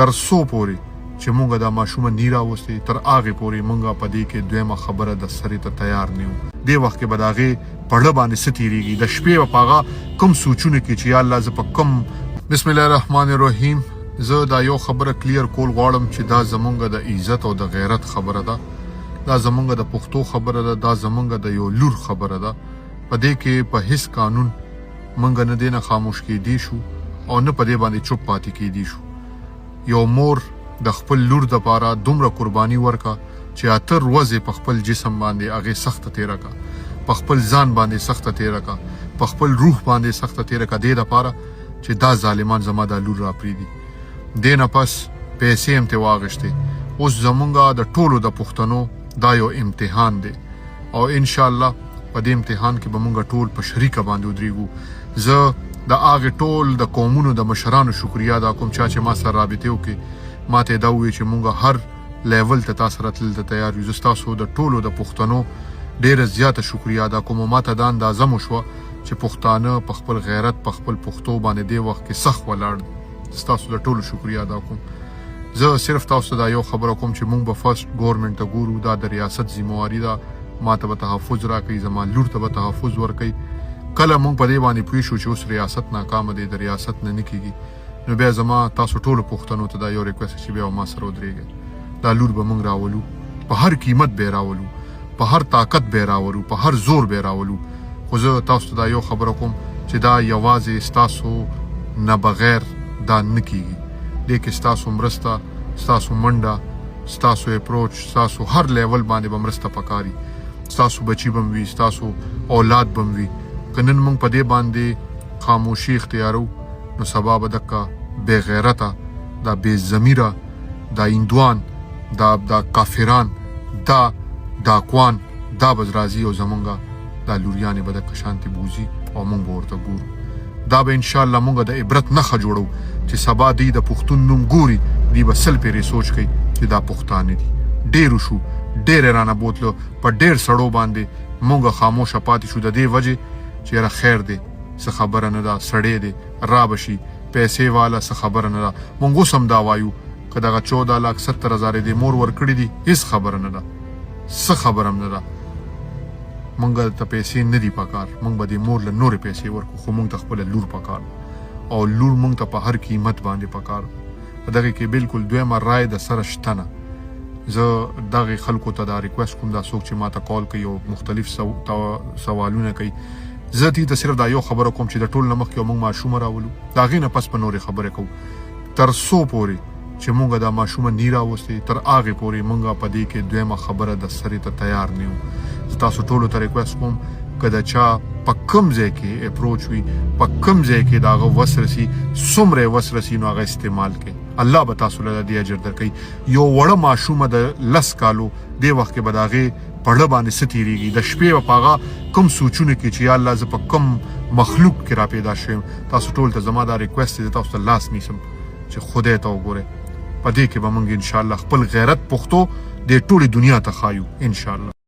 تر څو پورې چې مونږ دا ماشومه نه راوستي تر هغې پورې مونږ په دې کې دویمه خبره د سرې ته تیار نه یو. دې وخت کې به د هغې په زړه باندې څه تېرېږي، د شپې به په هغه کوم سوچونه کې چې یا الله زه په کوم. بسم الله الرحمن الرحیم. زه دا یو خبره کلیر کول غواړم چې دا زمونږ د عزت او د غیرت خبره ده، دا زمونږ د پښتو خبره ده، دا زمونږ د یو لور خبره ده. په دې کې په هیڅ قانون مونږ نه دې نه خاموش کېدی شو او نه په دې باندې چوپ پاتې کېدی شو. یو مور د خپل لور دپاره دومره قرباني ورکه چې اته ورځې په خپل جسم باندې هغې سخته تېره کړه، په خپل ځان باندې سخته تېره کړه، په خپل روح باندې سخته تېره کړه، دې دپاره چې دا ظالمان زما دا لور را پرېږدي. دې نه پس پیسې هم ترې واخېستې. اوس زمونږ د ټولو د پښتنو دا یو امتحان دی او انشاءالله په دې امتحان کې به مونږ ټول په شریکه باندې ودرېږو. زه د هغې ټول د قومونو د مشرانو شکریا ادا کوم چا چې ما سره رابطې وکړې، ما ته یې دا وویل چې مونږ هر لیول ته تا سره تلل ته تیار یو. زه ستاسو د ټولو د پښتنو ډېره زیاته شکریا ادا کوم او ما ته دا اندازه مو شوه چې پښتانه په خپل غیرت په خپل پښتو باندې دې وخت کې سخت ولاړ دي. ستاسو د ټولو شکریا ادا کوم. زه صرف تاسو ته دا یو خبره کوم چې مونږ به فرست ګورنمنټ ته ګورو، دا د ریاست ذمواري ده، ما ته به تحفظ راکوي، زما لور ته به تحفظ ورکوي. کله مونږ په دې باندې پوه شو چې اوس ریاست ناکامه دی، د ریاست نه کېږي، نو بیا زما تاسو ټولو پښتنو ته دا یو ریکوست چې بیا ما سره ودرېږئ. دا لور به مونږ راولو، په هر قیمت به یې راولو، په هر طاقت به یې راولو، په هر زور به یې راولو. خو زه تاسو ته دا یو خبره کوم چې دا یوازې ستاسو نه بغیر دا نه کېږي. دې کې ستاسو مرسته، ستاسو منډه، ستاسو اپروچ، ستاسو هر لیول باندې به مرسته پکاري. ستاسو بچي به وي، ستاسو اولاد به وي. که نن موږ په دې باندې خاموشي اختیارو نو سبا به دکه بې غیرته، دا بې ضمیره، دا هندوان، دا کافران، دا ډاکوان، دا به راځي او زمونږ دا لوریانې به دکه شانتې بوځي او موږ به ورته ګورو. دا به انشاءالله موږ د عبرت نښه جوړو چې سبا دوی د پښتون نوم ګوري، دوی به سل پیرې سوچ کوي چې دا پښتانه دي. ډېر شو، ډېر یې رانه بوتلو، په ډېر سړو باندې موږ خاموشه پاتې شو د دې وجې چې یاره خیر دی، څه خبره نه ده، سړی دی، را به شي، پیسې والا څه خبره نه ده. موږ اوس هم دا وایو که دغه 14,70,000 یې د مور ورکړي دي هېڅ خبره نه ده، څه خبره هم نه ده. مونږ ته پیسې نه دي پکار، مونږ به د مور له نورې پیسې ورکړو، خو مونږ ته خپله لور پکار او لور مونږ ته په هر قیمت باندې پکار. په دغې کې بالکل دویمه رای د سره شته نه. زه دغې خلکو ته دا ریکوست کوم، دا څوک چې ما ته کال کوي او مختلف سوالونه کوي، زه دې ته صرف دا یو خبره کوم چې د ټول نه مخکې مونږ ماشومه راولو، د هغې نه پس په نورې خبرې کوو. تر څو پورې چې مونږ دا ماشومه نه راوستې تر هغې پورې مونږ په دې کې دویمه خبره د سرې ته تیار نه یو. تاسو ټولو ته ریکوست کوم که د چا په کوم ځای کې اپروچ وي، په کوم ځای کې د هغه وس رسي، څومره یې وس رسي نو هغه استعمال کړئ. الله به تاسو له دې اجر درکوي. یو وړه ماشومه د 10 کالو دې وخت کې به د هغې په زړه باندې څه تېرېږي، د شپې به په هغه کوم سوچونه کې چې یا الله زه په کوم مخلوق کې را پیدا شویم. تاسو ټول ته زما دا ریکوست دی، تاسو ته لاس نیسم چې خدای ته وګورئ. په دې کې به موږ انشاءالله خپل غیرت پښتو د ټولې دنیا ته ښایو انشاءالله.